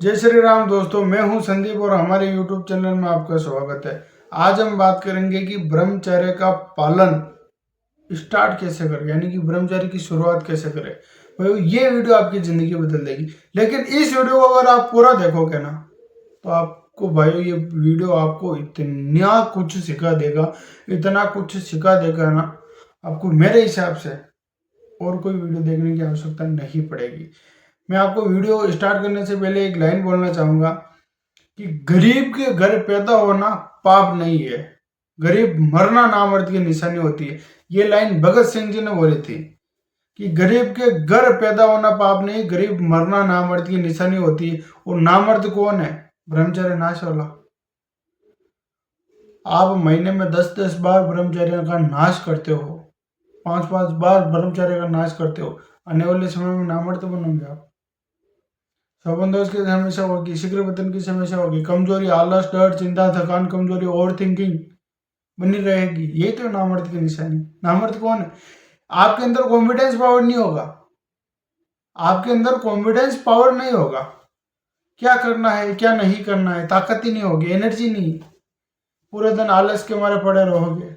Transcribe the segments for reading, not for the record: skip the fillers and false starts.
जय श्री राम दोस्तों, मैं हूं संदीप और हमारे YouTube चैनल में आपका स्वागत है। आज हम बात करेंगे कि ब्रह्मचर्य का पालन स्टार्ट कैसे करें, यानी कि ब्रह्मचर्य की शुरुआत कैसे करें। भाई ये वीडियो आपकी ज़िंदगी बदल देगी। लेकिन इस वीडियो को अगर आप पूरा देखोगे ना तो आपको भाई ये वीडियो आपको इतना कुछ सिखा देगा, इतना कुछ सिखा देगा ना, आपको मेरे हिसाब से और कोई वीडियो देखने की आवश्यकता नहीं पड़ेगी। मैं आपको वीडियो स्टार्ट करने से पहले एक लाइन बोलना चाहूंगा कि गरीब के घर पैदा होना पाप नहीं है, गरीब मरना नामर्द की निशानी होती है। ये लाइन भगत सिंह जी ने बोली थी कि गरीब के घर पैदा होना पाप नहीं, गरीब मरना नामर्द की निशानी होती है। और नामर्द कौन है? ब्रह्मचर्य नाश वाला। आप महीने में 10-10 बार ब्रह्मचर्य का नाश करते हो, 5-5 बार ब्रह्मचर्य का नाश करते हो, आने वाले समय में नामर्द बनोगे आप। संबंधों की समस्या होगी, शीघ्र पतन की समस्या होगी, कमजोरी, आलस, डर, चिंता, थकान, कमजोरी, ओवर थिंकिंग बनी रहेगी। ये तो नामर्द की निशानी। नामर्द कौन है? आपके अंदर कॉन्फिडेंस पावर नहीं होगा, आपके अंदर कॉन्फिडेंस पावर नहीं होगा। क्या करना है क्या नहीं करना है, ताकत ही नहीं होगी, एनर्जी नहीं, पूरे दिन आलस के मारे पड़े रहोगे।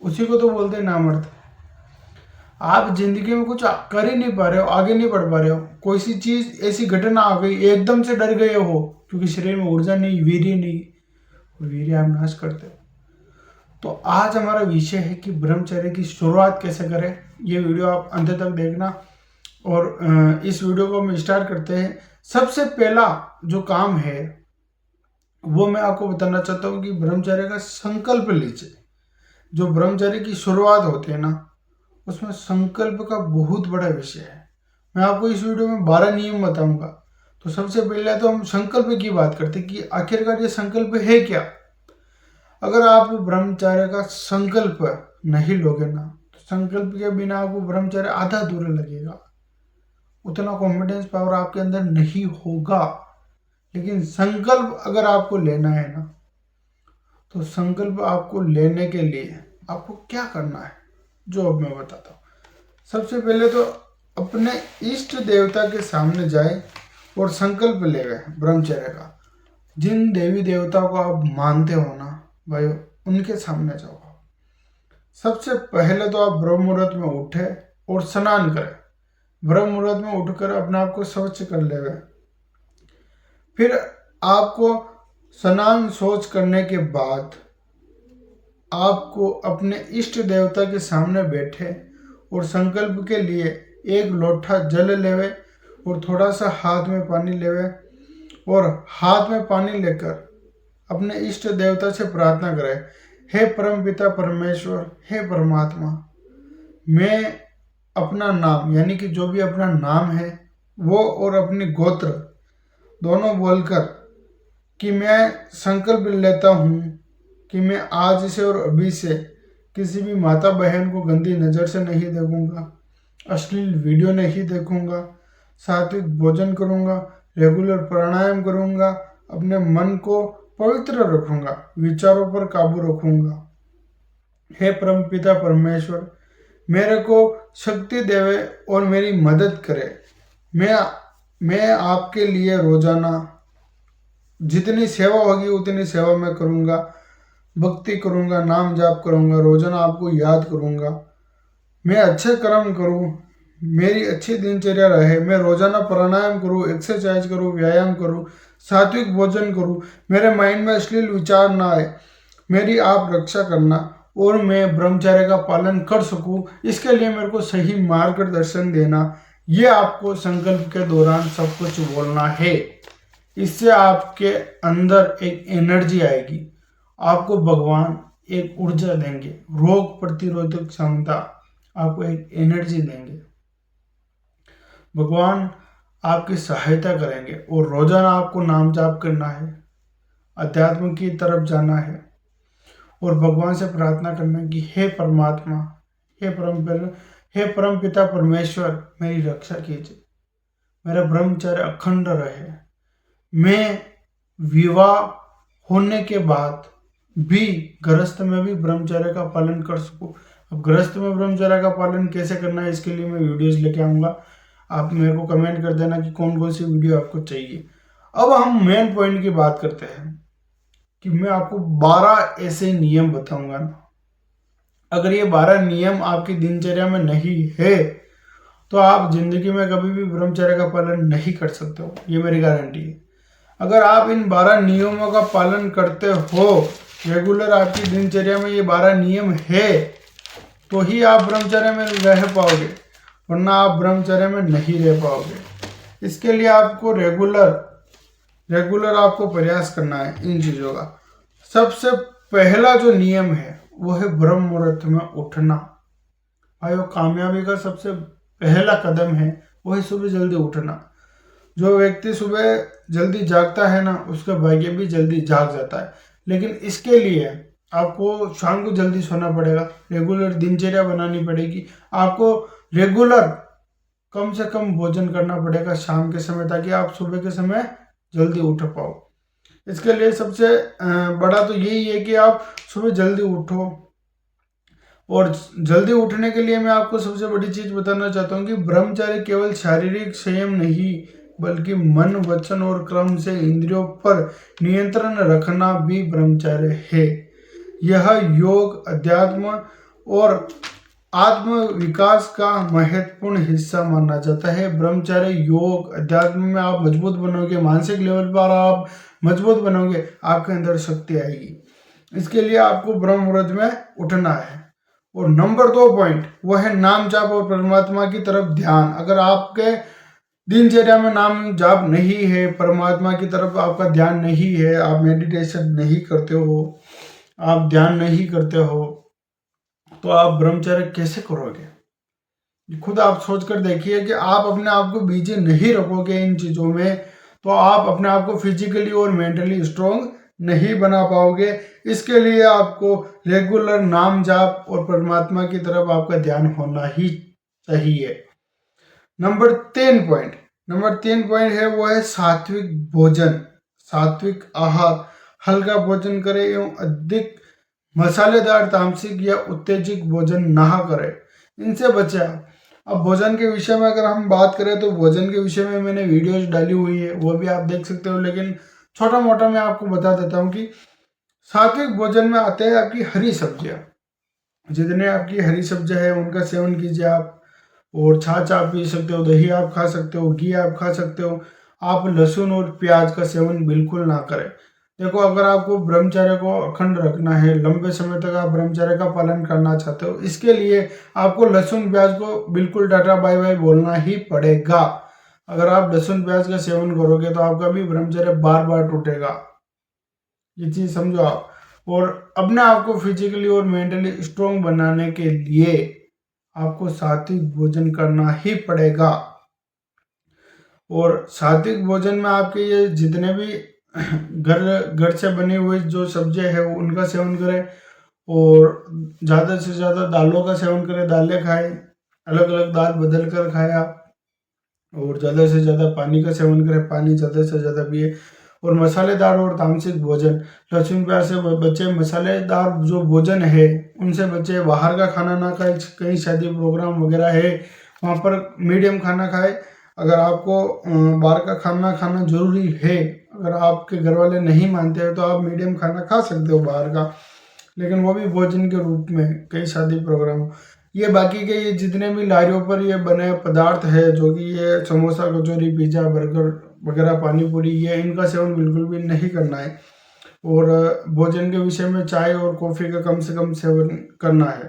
उसी को तो बोलते हैं नामर्द। आप जिंदगी में कुछ कर ही नहीं पा रहे हो, आगे नहीं बढ़ पा रहे हो। कोई सी चीज ऐसी घटना आ गई, एकदम से डर गए हो क्योंकि शरीर में ऊर्जा नहीं, वीर्य नहीं, वीर्य आप नाश करते हो। तो आज हमारा विषय है कि ब्रह्मचर्य की शुरुआत कैसे करें। ये वीडियो आप अंत तक देखना। और इस वीडियो को हम स्टार्ट करते हैं। सबसे पहला जो काम है वो मैं आपको बताना चाहता हूँ कि ब्रह्मचर्य का संकल्प लीजिए। जो ब्रह्मचर्य की शुरुआत होती है ना, उसमें संकल्प का बहुत बड़ा विषय है। मैं आपको इस वीडियो में 12 नियम बताऊंगा। तो सबसे पहले तो हम संकल्प की बात करते हैं कि आखिरकार ये संकल्प है क्या। अगर आप ब्रह्मचर्य का संकल्प नहीं लोगे ना, तो संकल्प के बिना आपको ब्रह्मचर्य आधा अधूरा लगेगा, उतना कॉन्फिडेंस पावर आपके अंदर नहीं होगा। लेकिन संकल्प अगर आपको लेना है ना, तो संकल्प आपको लेने के लिए आपको क्या करना है, जो अब मैं बताता हूँ। सबसे पहले तो अपने इष्ट देवता के सामने जाए और संकल्प ले गए ब्रह्मचर्य का। जिन देवी देवताओं को आप मानते हो ना भाई, उनके सामने जाओ। सबसे पहले तो आप ब्रह्म मुहूर्त में उठे और स्नान करें। ब्रह्म मुहूर्त में उठकर अपने आप को स्वच्छ कर ले। फिर आपको स्नान शौच करने के बाद आपको अपने इष्ट देवता के सामने बैठे और संकल्प के लिए एक लोटा जल लेवे और थोड़ा सा हाथ में पानी लेवे और हाथ में पानी लेकर अपने इष्ट देवता से प्रार्थना करें, हे परम पिता परमेश्वर, हे परमात्मा, मैं अपना नाम, यानी कि जो भी अपना नाम है वो और अपनी गोत्र दोनों बोलकर कि मैं संकल्प लेता हूँ कि मैं आज से और अभी से किसी भी माता बहन को गंदी नज़र से नहीं देखूंगा, अश्लील वीडियो नहीं देखूंगा, सात्विक भोजन करूंगा, रेगुलर प्राणायाम करूंगा, अपने मन को पवित्र रखूंगा, विचारों पर काबू रखूंगा। हे परम पिता परमेश्वर, मेरे को शक्ति देवे और मेरी मदद करे। मैं आपके लिए रोजाना जितनी सेवा होगी उतनी सेवा मैं करूंगा, भक्ति करूंगा, नाम जाप करूंगा, रोजाना आपको याद करूंगा, मैं अच्छे कर्म करूं, मेरी अच्छी दिनचर्या रहे, मैं रोजाना प्राणायाम करूं, एक्सरसाइज करूं, व्यायाम करूं, सात्विक भोजन करूं, मेरे माइंड में अश्लील विचार ना आए, मेरी आप रक्षा करना और मैं ब्रह्मचर्य का पालन कर सकूं, इसके लिए मेरे को सही मार्गदर्शन देना। ये आपको संकल्प के दौरान सब कुछ बोलना है। इससे आपके अंदर एक एनर्जी आएगी, आपको भगवान एक ऊर्जा देंगे, रोग प्रतिरोधक क्षमता, आपको एक एनर्जी देंगे। भगवान आपकी सहायता करेंगे और रोजाना आपको नाम जाप करना है, अध्यात्म की तरफ जाना है और भगवान से प्रार्थना करना कि हे परमात्मा, हे परम पिता परमेश्वर, मेरी रक्षा कीजिए, मेरा ब्रह्मचर्य अखंड रहे, मैं विवाह होने के बाद भी गृहस्थ में भी ब्रह्मचर्य का पालन कर सकूं। अब गृहस्थ में ब्रह्मचर्य का पालन कैसे करना है, इसके लिए मैं वीडियोस लेके आऊँगा। आप मेरे को कमेंट कर देना कि कौन कौन सी वीडियो आपको चाहिए। अब हम मेन पॉइंट की बात करते हैं कि मैं आपको 12 ऐसे नियम बताऊंगा ना, अगर ये 12 नियम आपकी दिनचर्या में नहीं है तो आप जिंदगी में कभी भी ब्रह्मचर्य का पालन नहीं कर सकते हो, ये मेरी गारंटी है। अगर आप इन 12 नियमों का पालन करते हो रेगुलर, आपकी दिनचर्या में ये 12 नियम है तो ही आप ब्रह्मचर्य में रह पाओगे, वरना आप ब्रह्मचर्य में नहीं रह पाओगे। इसके लिए आपको रेगुलर आपको प्रयास करना है इन चीज़ों का। सबसे पहला जो नियम है वो है ब्रह्म मुहूर्त में उठना। भाई वो कामयाबी का सबसे पहला कदम है, वो है सुबह जल्दी उठना। जो व्यक्ति सुबह जल्दी जागता है ना, उसका भाग्य भी जल्दी जाग जाता है। लेकिन इसके लिए आपको शाम को जल्दी सोना पड़ेगा, रेगुलर दिनचर्या बनानी पड़ेगी, आपको रेगुलर कम से कम भोजन करना पड़ेगा शाम के समय, ताकि आप सुबह के समय जल्दी उठ पाओ। इसके लिए सबसे बड़ा तो यही है कि आप सुबह जल्दी उठो। और जल्दी उठने के लिए मैं आपको सबसे बड़ी चीज बताना चाहता हूँ कि ब्रह्मचर्य केवल शारीरिक संयम नहीं, बल्कि मन, वचन और क्रम से इंद्रियों पर नियंत्रण रखना भी ब्रह्मचर्य है। यह योग, अध्यात्म और आत्म विकास का महत्वपूर्ण हिस्सा माना जाता है। ब्रह्मचर्य, योग, अध्यात्म में आप मजबूत बनोगे, मानसिक लेवल पर आप मजबूत बनोगे, आपके अंदर शक्ति आएगी। इसके लिए आपको ब्रह्म मुहूर्त में उठना है। और नंबर 2 पॉइंट वो है नाम जाप और परमात्मा की तरफ ध्यान। अगर आपके दिनचर्या में नाम जाप नहीं है, परमात्मा की तरफ आपका ध्यान नहीं है, आप मेडिटेशन नहीं करते हो, आप ध्यान नहीं करते हो, तो आप ब्रह्मचर्य कैसे करोगे? खुद आप सोचकर देखिए कि आप अपने आप को बिजी नहीं रखोगे इन चीजों में, तो आप अपने आप को फिजिकली और मेंटली स्ट्रोंग नहीं बना पाओगे। इसके लिए आपको रेगुलर नाम जाप और परमात्मा की तरफ आपका ध्यान होना ही चाहिए। नंबर 3 पॉइंट है वो है सात्विक भोजन, सात्विक आहार। हल्का भोजन करें एवं अधिक मसालेदार, तामसिक या उत्तेजित भोजन ना करें, इनसे बचे आप। अब भोजन के विषय में अगर हम बात करें तो भोजन के विषय में मैंने वीडियोज डाली हुई है, वो भी आप देख सकते हो, लेकिन छोटा मोटा मैं आपको बता देता हूँ कि सात्विक भोजन में आते हैं आपकी हरी सब्जियाँ। जितने आपकी हरी सब्जियाँ है उनका सेवन कीजिए आप। और छाछ आप पी सकते हो, दही आप खा सकते हो, घी आप खा सकते हो। आप लहसुन और प्याज का सेवन बिल्कुल ना करें। देखो, अगर आपको ब्रह्मचर्य को अखंड रखना है, लंबे समय तक आप ब्रह्मचर्य का पालन करना चाहते हो, इसके लिए आपको लहसुन प्याज को बिल्कुल टाटा बाय बाय बोलना ही पड़ेगा। अगर आप लहसुन प्याज का सेवन करोगे तो आपका भी ब्रह्मचर्य बार बार टूटेगा, ये चीज समझो आप। और अपने आप को फिजिकली और मेंटली स्ट्रोंग बनाने के लिए आपको सात्विक भोजन करना ही पड़ेगा। और सात्विक भोजन में आपके ये जितने भी घर से बनी हुई जो सब्जियां है उनका सेवन करें। और ज़्यादा से ज़्यादा दालों का सेवन करें, दालें खाएं, अलग अलग दाल बदल कर खाएं आप। और ज़्यादा से ज़्यादा पानी का सेवन करें, पानी ज़्यादा से ज़्यादा पिए। और मसालेदार और तामसिक भोजन, लहसुन प्याज से बचे, मसालेदार जो भोजन है उनसे बचे। बाहर का खाना ना खाए, कहीं शादी प्रोग्राम वगैरह है वहाँ पर मीडियम खाना खाए। अगर आपको बाहर का खाना खाना जरूरी है, अगर आपके घर वाले नहीं मानते हैं तो आप मीडियम खाना खा सकते हो बाहर का, लेकिन वो भी भोजन के रूप में, कई शादी प्रोग्राम। ये बाकी के ये जितने भी लारियों पर ये बने पदार्थ है, जो कि ये समोसा, कचौरी, पिज्ज़ा, बर्गर वगैरह, पानी पूरी, ये इनका सेवन बिल्कुल भी नहीं करना है। और भोजन के विषय में चाय और कॉफ़ी का कम से कम सेवन करना है।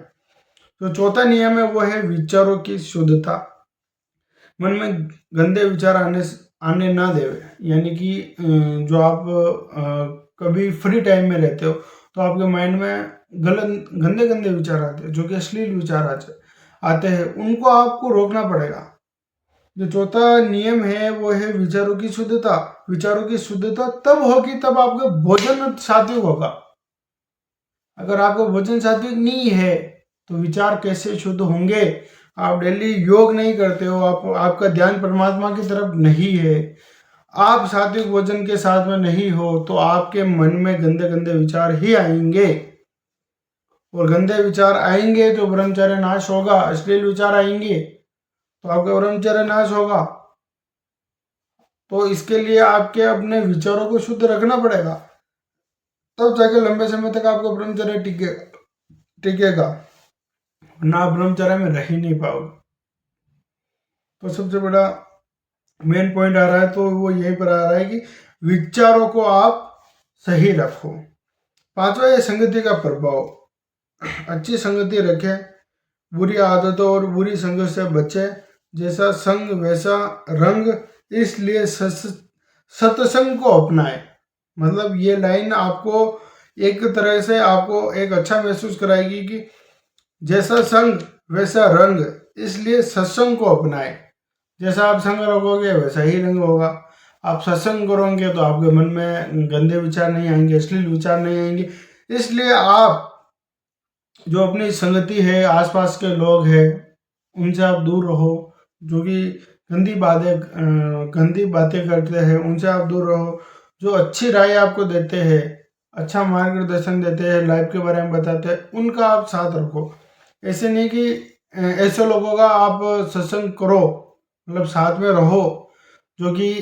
तो चौथा नियम है वो है विचारों की शुद्धता। मन में गंदे विचार आने ना देवे। यानी कि जो आप कभी फ्री टाइम में रहते हो तो आपके माइंड में गलत गंदे गंदे विचार आते हैं, जो कि अश्लील विचार आते हैं, उनको आपको रोकना पड़ेगा। जो चौथा नियम है वो है विचारों की शुद्धता। विचारों की शुद्धता तब होगी तब आपका भोजन सात्विक होगा। अगर आपका भोजन सात्विक नहीं है तो विचार कैसे शुद्ध होंगे? आप डेली योग नहीं करते हो, आपका ध्यान परमात्मा की तरफ नहीं है, आप सात्विक भोजन के साथ में नहीं हो, तो आपके मन में गंदे गंदे विचार ही आएंगे। और गंदे विचार आएंगे तो ब्रह्मचर्य नाश होगा। अश्लील विचार आएंगे तो आपका ब्रह्मचर्य नाश होगा। तो इसके लिए आपके अपने विचारों को शुद्ध रखना पड़ेगा, तब जाके लंबे समय तक आपका ब्रह्मचर्य टिकेगा, ना आप ब्रह्मचर्य में रह ही नहीं पाओगे। तो सबसे बड़ा मेन पॉइंट आ रहा है, तो वो यहीं पर आ रहा है कि विचारों को आप सही रखो। पांचवा है संगति का प्रभाव। अच्छी संगति रखें, बुरी आदतों और बुरी संगत से बचे। जैसा संग वैसा रंग, इसलिए सत्संग को अपनाएं। मतलब ये लाइन आपको एक तरह से आपको एक अच्छा महसूस कराएगी कि जैसा संग वैसा रंग, इसलिए सत्संग को अपनाएं। जैसा आप संग रखोगे वैसा ही रंग होगा। आप सत्संग करोगे तो आपके मन में गंदे विचार नहीं आएंगे, अश्लील विचार नहीं आएंगे। इसलिए आप जो अपनी संगति है, आसपास के लोग हैं, उनसे आप दूर रहो। जो कि गंदी बातें करते हैं उनसे आप दूर रहो। जो अच्छी राय आपको देते हैं, अच्छा मार्गदर्शन देते हैं, लाइफ के बारे में बताते हैं, उनका आप साथ रखो। ऐसे नहीं कि ऐसे लोगों का आप सत्संग करो, मतलब साथ में रहो, जो कि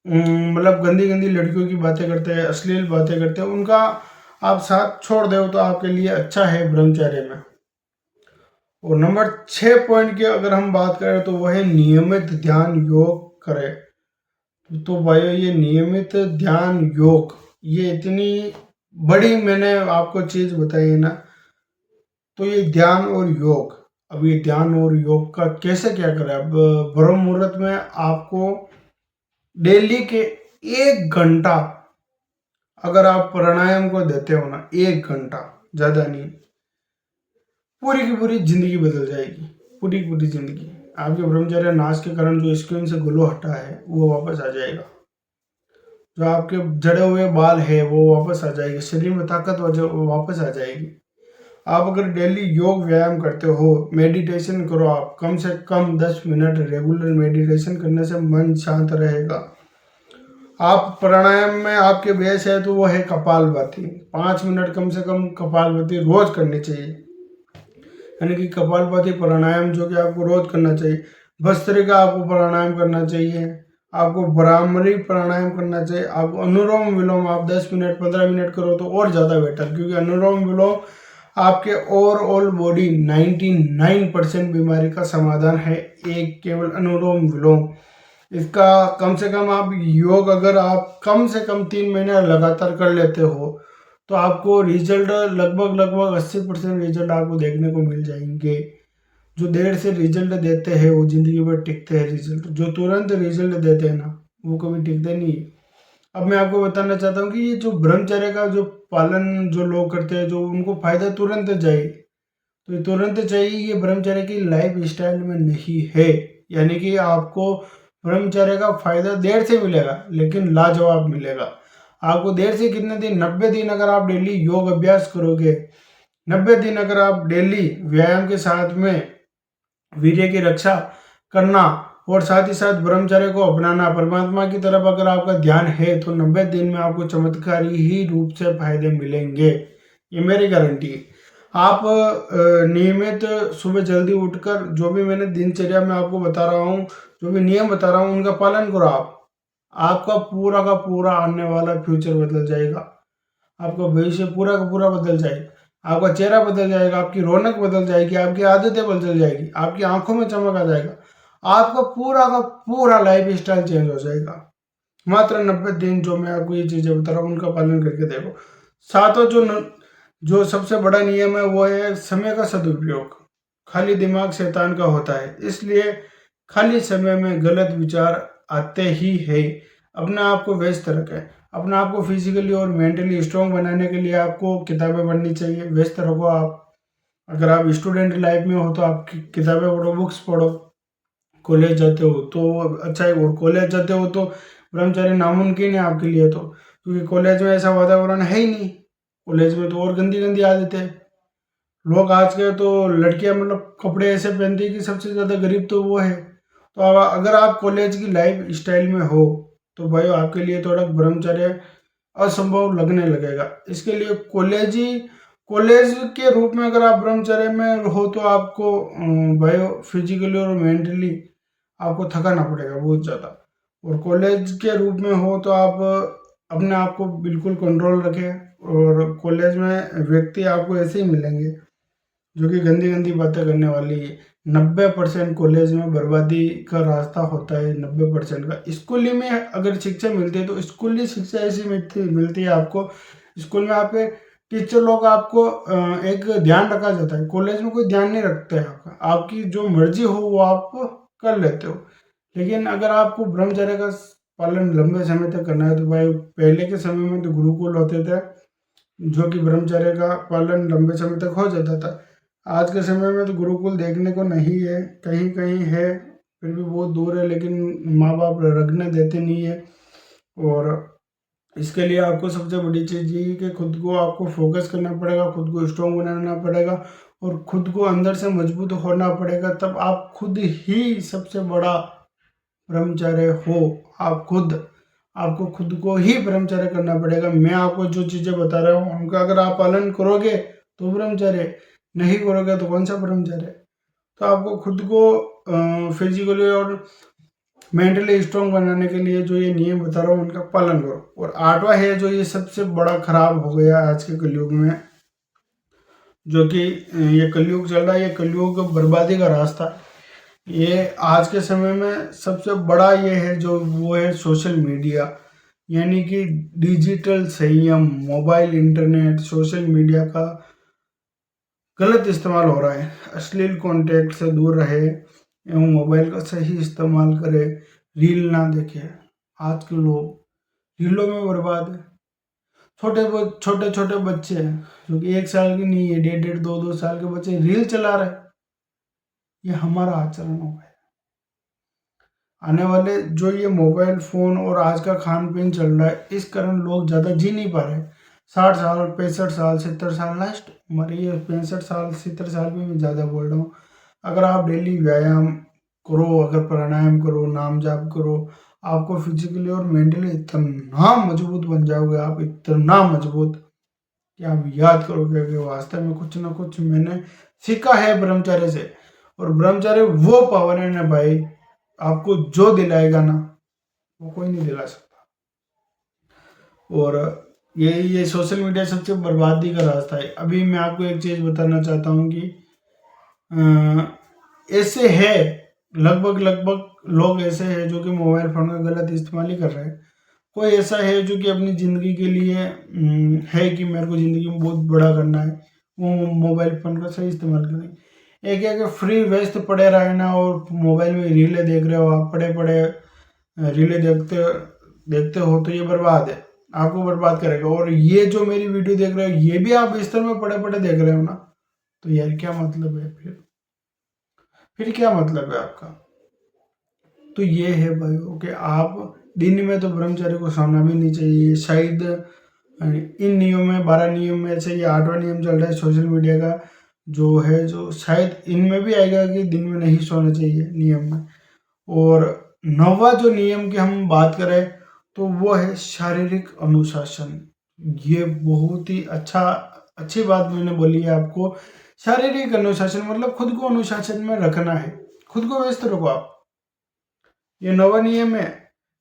मतलब गंदी गंदी लड़कियों की बातें करते हैं, अश्लील बातें करते हैं, उनका आप साथ छोड़ दो तो आपके लिए अच्छा है ब्रह्मचर्य में। और नंबर 6 पॉइंट की अगर हम बात करें तो वह है नियमित ध्यान योग करें। तो भाई ये नियमित ध्यान योग, ये इतनी बड़ी मैंने आपको चीज बताई है ना। तो ये ध्यान और योग, अब ये ध्यान और योग का कैसे क्या करें। अब ब्रह्म मुहूर्त में आपको डेली के 1 घंटा अगर आप प्राणायाम को देते हो ना, 1 घंटा, ज्यादा नहीं, पूरी की पूरी जिंदगी बदल जाएगी। पूरी की पूरी जिंदगी आपके ब्रह्मचर्य नाश के कारण जो स्किन से ग्लो हटा है वो वापस आ जाएगा। जो आपके जड़े हुए बाल है वो वापस आ जाएगी, शरीर में ताकत वापस आ जाएगी। आप अगर डेली योग व्यायाम करते हो, मेडिटेशन करो, आप कम से कम 10 मिनट रेगुलर मेडिटेशन करने से मन शांत रहेगा। आप प्राणायाम में आपके बेस है तो वो है कपालभाति। 5 मिनट कम से कम कपालभाति रोज करनी चाहिए, यानी कि कपालभाति प्राणायाम जो कि आपको रोज करना चाहिए। भस्त्रिका आपको प्राणायाम करना चाहिए, आपको भ्रामरी प्राणायाम करना चाहिए, आपको अनुलोम विलोम आप 10 मिनट 15 मिनट करो तो और ज़्यादा बेटर, क्योंकि अनुलोम विलोम आपके ओवरऑल बॉडी 99% बीमारी का समाधान है, एक केवल अनुलोम विलोम। इसका कम से कम आप योग अगर आप कम से कम 3 महीने लगातार कर लेते हो तो आपको रिजल्ट लगभग 80% रिजल्ट आपको देखने को मिल जाएंगे। जो देर से रिजल्ट देते हैं वो जिंदगी भर टिकते हैं रिजल्ट, जो तुरंत रिजल्ट देते हैं ना वो कभी टिकते नहीं। अब मैं आपको बताना चाहता हूँ कि ये जो ब्रह्मचर्य का जो पालन जो लोग करते हैं, जो उनको फायदा तुरंत चाहिए, तो ये तुरंत चाहिए, ये ब्रह्मचर्य की लाइफ स्टाइल में नहीं है। यानी कि आपको ब्रह्मचर्य का फायदा देर से मिलेगा लेकिन लाजवाब मिलेगा। आपको देर से कितने दिन, 90 दिन अगर आप डेली योग अभ्यास करोगे, 90 दिन अगर आप डेली व्यायाम के साथ में वीर्य की रक्षा करना और साथ ही साथ ब्रह्मचर्य को अपनाना, परमात्मा की तरफ अगर आपका ध्यान है तो 90 दिन में आपको चमत्कारी ही रूप से फायदे मिलेंगे, ये मेरी गारंटी है। आप नियमित सुबह जल्दी उठकर जो भी मैंने दिनचर्या में आपको बता रहा हूँ, जो भी नियम बता रहा हूँ, उनका पालन करो। आपका पूरा का पूरा आने वाला फ्यूचर बदल जाएगा, आपका भविष्य पूरा का पूरा बदल जाएगा, आपका चेहरा बदल जाएगा, आपकी रौनक बदल जाएगी, आपकी आदतें बदल जाएगी, आपकी आंखों में चमक आ जाएगा, आपका पूरा का पूरा लाइफ स्टाइल चेंज हो जाएगा। मात्र 90 दिन जो मैं आपको ये चीजें बता रहा हूँ उनका पालन करके देखो। सातों जो सबसे बड़ा नियम है वो है समय का सदुपयोग। खाली दिमाग शैतान का होता है, इसलिए खाली समय में गलत विचार आते ही है। अपने आप को व्यस्त रखें, अपने आप को फिजिकली और मेंटली स्ट्रांग बनाने के लिए आपको किताबें पढ़नी चाहिए, व्यस्त रखो आप। अगर आप स्टूडेंट लाइफ में हो तो आप किताबें पढ़ो, बुक्स पढ़ो। कॉलेज जाते हो तो अच्छा है, और कॉलेज जाते हो तो ब्रह्मचर्य नामुमकिन है आपके लिए, तो क्योंकि कॉलेज में ऐसा वातावरण है ही नहीं। कॉलेज में तो और गंदी गंदी आदतें हैं। लोग आज के तो लड़कियां मतलब कपड़े ऐसे पहनती है कि सबसे ज़्यादा गरीब तो वो है। तो अगर आप कॉलेज की लाइफ स्टाइल में हो तो भाई आपके लिए थोड़ा ब्रह्मचर्य असंभव लगने लगेगा। इसके लिए कॉलेज के रूप में अगर आप ब्रह्मचर्य में हो तो आपको भाई फिजिकली और मेंटली आपको थकाना पड़ेगा बहुत ज़्यादा। और कॉलेज के रूप में हो तो आप अपने आप को बिल्कुल कंट्रोल रखें। और कॉलेज में व्यक्ति आपको ऐसे ही मिलेंगे जो कि गंदी गंदी बातें करने वाली है। 90% कॉलेज में बर्बादी का रास्ता होता है, 90% का। स्कूली में अगर शिक्षा मिलती है तो स्कूली शिक्षा ऐसी मिलती है आपको। स्कूल में आप टीचर लोग आपको एक ध्यान रखा जाता है। कॉलेज में कोई ध्यान नहीं रखता है आपका, आपकी जो मर्जी हो वो आप कर लेते हो। लेकिन अगर आपको ब्रह्मचर्य का पालन लंबे समय तक करना है तो भाई, पहले के समय में तो गुरुकुल होते थे जो कि ब्रह्मचर्य का पालन लंबे समय तक हो जाता था। आज के समय में तो गुरुकुल देखने को नहीं है, कहीं कहीं है, फिर भी बहुत दूर है, लेकिन माँ बाप रखने देते नहीं है। और इसके लिए आपको सबसे बड़ी चीज़ ये है कि खुद को आपको फोकस करना पड़ेगा, खुद को स्ट्रॉन्ग बनाना पड़ेगा और खुद को अंदर से मजबूत होना पड़ेगा। तब आप खुद ही सबसे बड़ा ब्रह्मचर्य हो। आप खुद, आपको खुद को ही ब्रह्मचर्य करना पड़ेगा। मैं आपको जो चीज़ें बता रहा हूँ उनका अगर आप पालन करोगे तो ब्रह्मचर्य, नहीं करोगे तो कौन सा ब्रह्मचर्य। तो आपको खुद को फिजिकली और मेंटली स्ट्रांग बनाने के लिए जो ये नियम बता रहा हूँ उनका पालन करो। और आठवां है जो ये सबसे बड़ा खराब हो गया आज के कलयुग में, जो कि ये कलयुग चल रहा है, ये कलयुग बर्बादी का रास्ता। ये आज के समय में सबसे बड़ा ये है जो वो है सोशल मीडिया, यानी कि डिजिटल संयम। मोबाइल, इंटरनेट, सोशल मीडिया का गलत इस्तेमाल हो रहा है। अश्लील कॉन्टेक्ट से दूर रहे एवं मोबाइल का सही इस्तेमाल करे। रील ना देखे। आज के लोग रीलों में बर्बाद है। छोटे छोटे बच्चे हैं जो कि 1 साल की नहीं है, 1.5 2 साल के बच्चे रील चला रहे। ये हमारा आचरण हो गया। आने वाले जो ये मोबाइल फोन और आज का खान पीन चल रहा है, इस कारण लोग ज़्यादा जी नहीं पा रहे। 60 साल, 65 साल, 70 साल लास्ट हमारे, ये 65 साल 70 साल में मैं ज़्यादा बोल रहा हूँ। अगर आप डेली व्यायाम करो, अगर प्राणायाम करो, नाम जाप करो, आपको फिजिकली और मेंटली इतना मजबूत बन जाओगे आप, इतना मजबूत कि आप याद करोगे कि वास्तव में कुछ ना कुछ मैंने सीखा है ब्रह्मचर्य से। और ब्रह्मचर्य वो पावर है ना भाई, आपको जो दिलाएगा ना वो कोई नहीं दिला सकता। और ये सोशल मीडिया सबसे बर्बादी का रास्ता है। अभी मैं आपको एक चीज बताना चाहता हूँ कि ऐसे है लगभग लगभग लोग ऐसे हैं जो कि मोबाइल फोन का गलत इस्तेमाल ही कर रहे हैं। कोई ऐसा है जो कि अपनी ज़िंदगी के लिए है कि मेरे को ज़िंदगी में बहुत बड़ा करना है, वो मोबाइल फ़ोन का सही इस्तेमाल करें। एक है कि फ्री व्यस्त पड़े रहे ना और मोबाइल में रीलें देख रहे हो, आप पड़े पड़े रीलें देखते देखते हो, तो ये बर्बाद है, आपको बर्बाद करेगा। और ये जो मेरी वीडियो देख रहे हो ये भी आप बिस्तर में पड़े पड़े देख रहे हो ना, तो यार क्या मतलब है फिर क्या मतलब है आपका। तो ये है भाई कि आप दिन में तो ब्रह्मचर्य को सोना भी नहीं चाहिए। शायद इन नियम में 12 नियम में से ये 8वां नियम चल रहा है सोशल मीडिया का, जो है जो शायद इनमें भी आएगा कि दिन में नहीं सोना चाहिए नियम में। और 9वां जो नियम की हम बात करें तो वो है शारीरिक अनुशासन। ये बहुत ही अच्छी बात मैंने बोली है आपको। शारीरिक अनुशासन मतलब खुद को अनुशासन में रखना है, खुद को व्यस्त रखो आप। ये 9वां नियम है।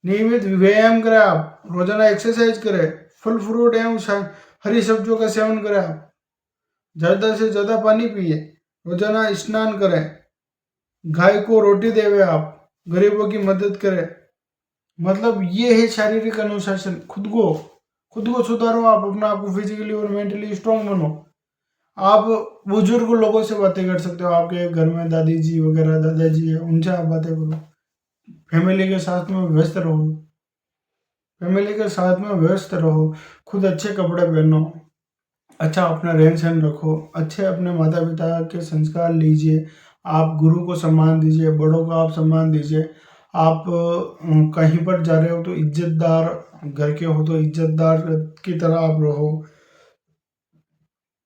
नियमित व्यायाम करें आप, रोजाना एक्सरसाइज करें, फल फ्रूट एवं हरी सब्जियों का सेवन करें आप, ज्यादा से ज्यादा पानी पिए, रोजाना स्नान करें, गाय को रोटी देवे आप, गरीबों की मदद करें। मतलब ये है शारीरिक अनुशासन। खुद को सुधारो आप, अपना आपको फिजिकली और मेंटली स्ट्रांग बनो। आप बुजुर्ग लोगों से बातें कर सकते हो, आपके घर में दादी जी वगैरह, दादाजी है, उनसे आप बातें करो। फैमिली के साथ में व्यस्त रहो, फैमिली के साथ में व्यस्त रहो। खुद अच्छे कपड़े पहनो, अच्छा अपना रहन सहन रखो, अच्छे अपने माता पिता के संस्कार लीजिए, आप गुरु को सम्मान दीजिए, बड़ों को आप सम्मान दीजिए। आप कहीं पर जा रहे हो तो इज्जतदार, घर के हो तो इज्जतदार की तरह आप रहो।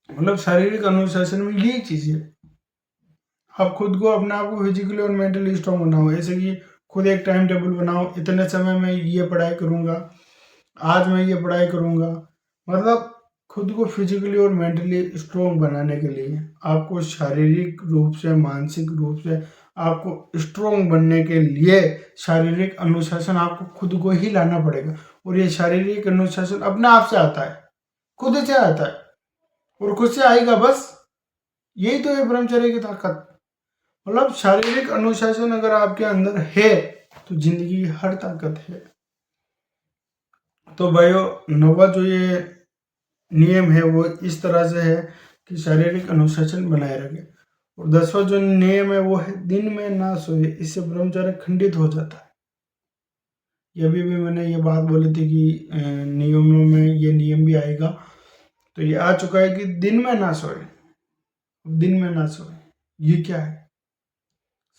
मतलब शारीरिक अनुशासन में यही चीज है। आप खुद को, अपने आप को फिजिकली और मेंटली स्ट्रांग बनाओ। ऐसे कि खुद एक टाइम टेबल बनाओ, इतने समय में ये पढ़ाई करूंगा, आज मैं ये पढ़ाई करूंगा। मतलब खुद को फिजिकली और मेंटली स्ट्रांग बनाने के लिए आपको शारीरिक रूप से, मानसिक रूप से आपको स्ट्रोंग बनने के लिए शारीरिक अनुशासन आपको खुद को ही लाना पड़ेगा। और ये शारीरिक अनुशासन अपने आप से आता है, खुद से आता है और खुद से आएगा बस। यही तो है ब्रह्मचर्य की ताकत। मतलब शारीरिक अनुशासन अगर आपके अंदर है तो जिंदगी की हर ताकत है। तो भाइयों, 9वां जो ये नियम है वो इस तरह से है कि शारीरिक अनुशासन बनाए रखें। और 10वां जो नियम है वो है दिन में ना सोए, इससे ब्रह्मचर्य खंडित हो जाता है। ये अभी भी मैंने ये बात बोली थी कि नियमों में ये नियम भी आएगा, तो ये आ चुका है कि दिन में ना सोए। दिन में ना सोए ये क्या है?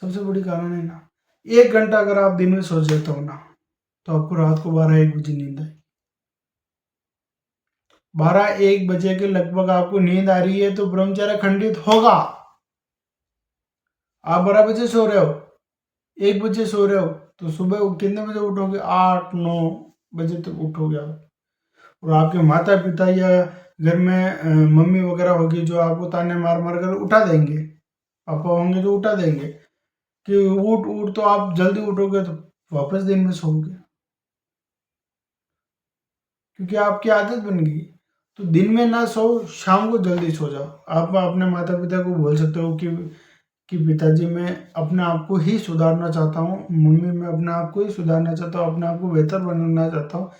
सबसे बड़ी कारण है ना, 1 घंटा अगर आप दिन में सो जाते हो ना तो आपको रात को 12-1 बजे नींद आएगी। 12-1 बजे के लगभग आपको नींद आ रही है तो ब्रह्मचर्य खंडित होगा। आप 12 बजे सो रहे हो, 1 बजे सो रहे हो, तो सुबह कितने बजे उठोगे? 8-9 बजे तक उठोगे आप। और आपके माता पिता या घर में मम्मी वगैरह होगी जो आपको ताने मार मार कर उठा देंगे, पापा होंगे जो उठा देंगे कि उठ उठ, तो आप जल्दी उठोगे तो वापस दिन में सोओगे, क्योंकि आपकी आदत बन गई। तो दिन में ना सो, शाम को जल्दी सो जाओ। आप अपने माता पिता को बोल सकते हो कि पिताजी मैं अपने आप को ही सुधारना चाहता हूँ, मम्मी मैं अपने आप को ही सुधारना चाहता हूँ, अपने आप को बेहतर बनाना चाहता हूँ।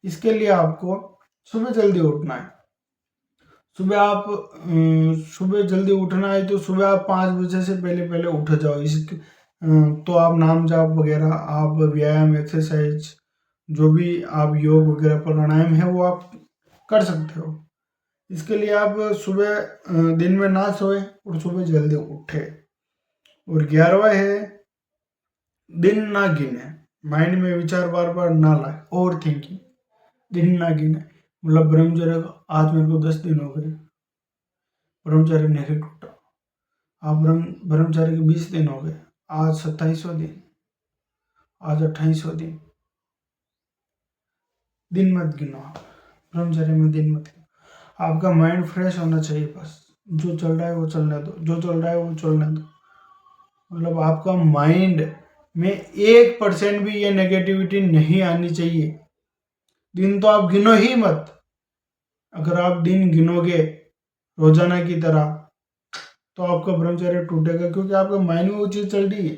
इसके लिए आपको सुबह जल्दी उठना है। सुबह जल्दी उठना है तो सुबह आप 5 बजे से पहले पहले उठ जाओ। तो आप नाम जाप वगैरह, आप व्यायाम एक्सरसाइज, जो भी आप योग वगैरह प्राणायाम है वो आप कर सकते हो। इसके लिए आप सुबह दिन में ना सोए और सुबह जल्दी उठे। और 11वां है दिन ना गिने, माइंड में विचार बार बार ना लाए, ओवर थिंकिंग। दिन ना गिने मतलब ब्रह्मचर्य आज मेरे को 10 दिन हो गए, ब्रह्मचर्य नहीं टूटा। आप ब्रह्मचर्य के 20 दिन हो गए, आज 27वां दिन, आज 28वां दिन। दिन मत गिनो आप, ब्रह्मचर्य में दिन मत गिनो। आपका माइंड फ्रेश होना चाहिए बस। जो चल रहा है वो चलने दो, जो चल रहा है वो चलने दो। मतलब आपका माइंड में 1% भी ये नेगेटिविटी नहीं आनी चाहिए। दिन तो आप गिनो ही मत। अगर आप दिन गिनोगे रोजाना की तरह तो आपका ब्रह्मचर्य टूटेगा, क्योंकि आपके माइंड में वो चीज चल रही है,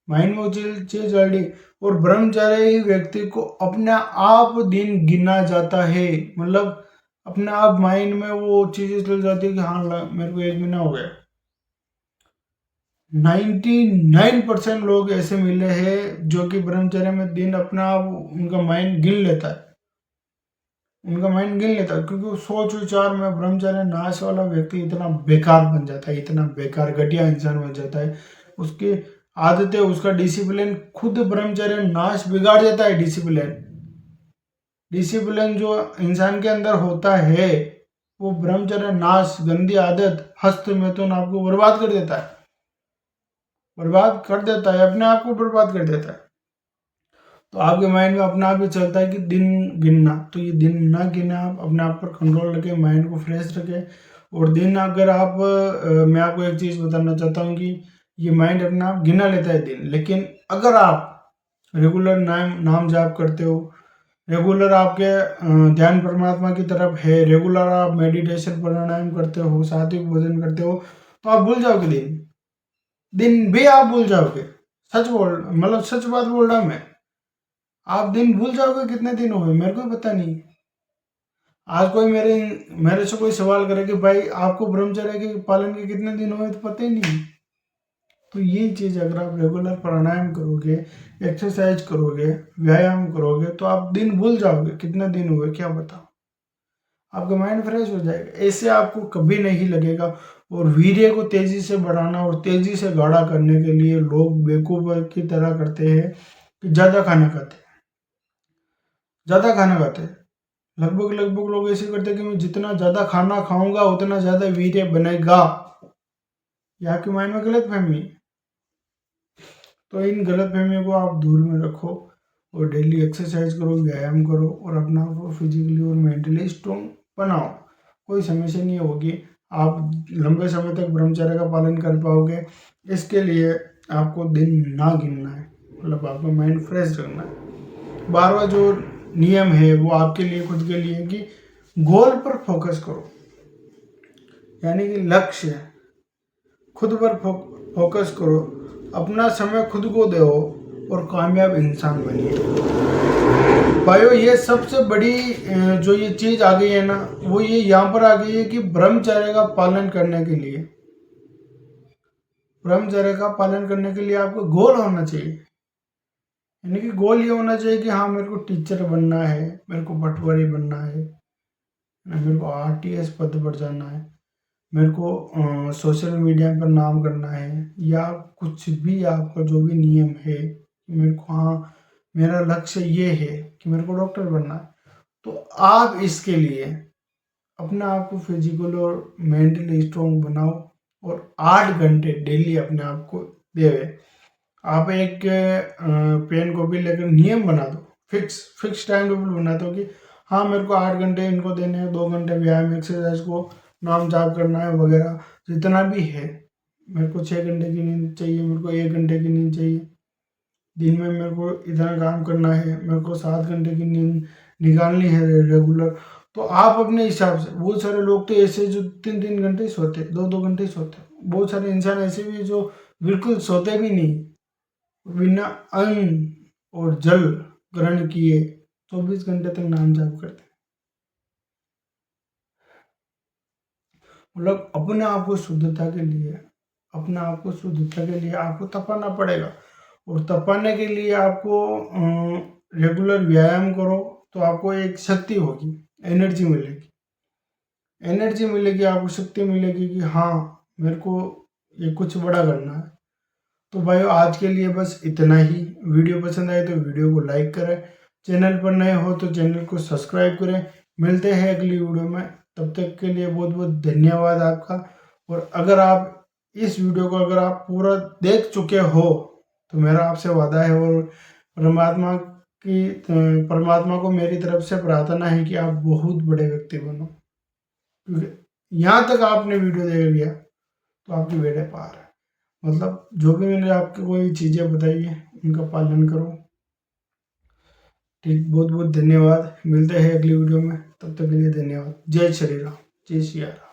माइंड में वो चीज चल रही। और ब्रह्मचर्य ही व्यक्ति को अपने आप दिन गिना जाता है। मतलब अपने आप माइंड में वो चीजें चल जाती है कि हाँ मेरे को 1 महीना हो गया। 99% लोग ऐसे मिले हैं जो कि ब्रह्मचर्य में दिन अपना आप उनका माइंड गिन लेता है, उनका माइंड गिन लेता है। क्योंकि वो सोच विचार में ब्रह्मचर्य नाश वाला व्यक्ति इतना बेकार बन जाता है, इतना बेकार घटिया इंसान बन जाता है। उसकी आदतें, उसका डिसिप्लिन, खुद ब्रह्मचर्य नाश बिगाड़ देता है। डिसिप्लिन जो इंसान के अंदर होता है वो ब्रह्मचर्य नाश, गंदी आदत, हस्त मैथुन आपको बर्बाद कर देता है, बर्बाद कर देता है, अपने आप को बर्बाद कर देता है। तो आपके माइंड में अपने आप ही चलता है कि दिन गिनना, तो ये दिन ना गिने, आप अपने आप पर कंट्रोल रखें, माइंड को फ्रेश रखें। और दिन अगर आप मैं आपको एक चीज़ बताना चाहता हूँ कि ये माइंड अपने आप गिना लेता है दिन, लेकिन अगर आप रेगुलर नाम जाप करते हो, रेगुलर आपके ध्यान परमात्मा की तरफ है, रेगुलर आप मेडिटेशन प्राणायाम करते हो, सात्विक भोजन करते हो, तो आप भूल जाओगे दिन भी आप भूल जाओगे। मतलब सच बात बोल रहा हूं मैं। आप दिन भूल जाओगे कितने दिन हो गए मेरे को पता नहीं। आज कोई मेरे से कोई सवाल करे कि भाई आपको ब्रह्मचर्य के पालन के कितने दिन हुए, तो पता ही नहीं। तो ये चीज अगर आप रेगुलर प्राणायाम करोगे, एक्सरसाइज करोगे, व्यायाम करोगे, तो आप दिन भूल जाओगे कितने दिन हुए क्या बताओ। आपका माइंड फ्रेश हो जाएगा, ऐसे आपको कभी नहीं लगेगा। और वीर्य को तेजी से बढ़ाना और तेजी से गाढ़ा करने के लिए लोग बेवकूफ की तरह करते हैं कि ज्यादा खाना खाते हैं, ज्यादा खाना खाते हैं। लगभग लोग ऐसे करते हैं कि मैं जितना ज्यादा खाना खाऊंगा उतना ज्यादा वीर्य बनेगा। ये आपके माइंड में गलत फहमी है। तो इन गलत फहमियों को आप दूर में रखो और डेली एक्सरसाइज करो, व्यायाम करो और अपना आप को फिजिकली और मेंटली स्ट्रॉन्ग बनाओ। कोई समस्या नहीं होगी, आप लंबे समय तक ब्रह्मचर्य का पालन कर पाओगे। इसके लिए आपको दिन ना गिनना है, मतलब आपका माइंड फ्रेश रखना है। 12वां जो नियम है वो आपके लिए, खुद के लिए, कि गोल पर फोकस करो, यानी कि लक्ष्य, खुद पर फोकस करो, अपना समय खुद को दो और कामयाब इंसान बनिए। भाइयों, ये सबसे बड़ी जो ये चीज आ गई है ना, वो ये यहाँ पर आ गई है कि ब्रह्मचर्य का पालन करने के लिए, ब्रह्मचर्य का पालन करने के लिए आपको गोल होना चाहिए। यानी कि गोल ये होना चाहिए कि हाँ, मेरे को टीचर बनना है, मेरे को पटवारी बनना है, मेरे को आरटीएस पद पर जाना है, मेरे को सोशल मीडिया पर नाम करना है, या कुछ भी आपका जो भी नियम है, मेरे को, हाँ, मेरा लक्ष्य ये है कि मेरे को डॉक्टर बनना है। तो आप इसके लिए अपने आप को फिजिकल और मेंटली स्ट्रॉन्ग बनाओ और 8 घंटे डेली अपने आप को देवे। आप एक पेन कॉपी लेकर नियम बना दो, फिक्स टाइम टेबल बना दो कि हाँ, मेरे को 8 घंटे इनको देने हैं, 2 घंटे व्यायाम एक्सरसाइज को नाम जाप करना है वगैरह, जितना भी है। मेरे को 6 घंटे की नींद चाहिए, मेरे को 1 घंटे की नींद चाहिए, दिन में मेरे को इतना काम करना है, मेरे को 7 घंटे की नींद निकालनी है रेगुलर। तो आप अपने हिसाब से, बहुत सारे लोग तो ऐसे जो 3-3 घंटे ही सोते, 2-2 घंटे ही सोते, बहुत सारे इंसान ऐसे भी जो बिल्कुल सोते भी नहीं, बिना अन्न और जल ग्रहण किए 24 घंटे तक नाम जाप करते। मतलब अपने आप को शुद्धता के लिए, अपने आप को शुद्धता के लिए आपको तपाना पड़ेगा, और तपाने के लिए आपको रेगुलर व्यायाम करो तो आपको एक शक्ति होगी, एनर्जी मिलेगी, आपको शक्ति मिलेगी कि हाँ, मेरे को ये कुछ बड़ा करना है। तो भाइयों, आज के लिए बस इतना ही। वीडियो पसंद आए तो वीडियो को लाइक करें, चैनल पर नए हो तो चैनल को सब्सक्राइब करें। मिलते हैं अगली वीडियो में, तब तक के लिए बहुत बहुत धन्यवाद आपका। और अगर आप इस वीडियो को अगर आप पूरा देख चुके हो तो मेरा आपसे वादा है, और परमात्मा को मेरी तरफ से प्रार्थना है कि आप बहुत बड़े व्यक्ति बनो, क्योंकि यहाँ तक आपने वीडियो देख लिया तो आपकी बेड़े पार है। मतलब जो भी मैंने आपको कोई चीज़ें बताई है उनका पालन करो। ठीक, बहुत बहुत धन्यवाद। मिलते हैं अगली वीडियो में, तब तक के लिए धन्यवाद। जय श्री राम, जय सिया राम।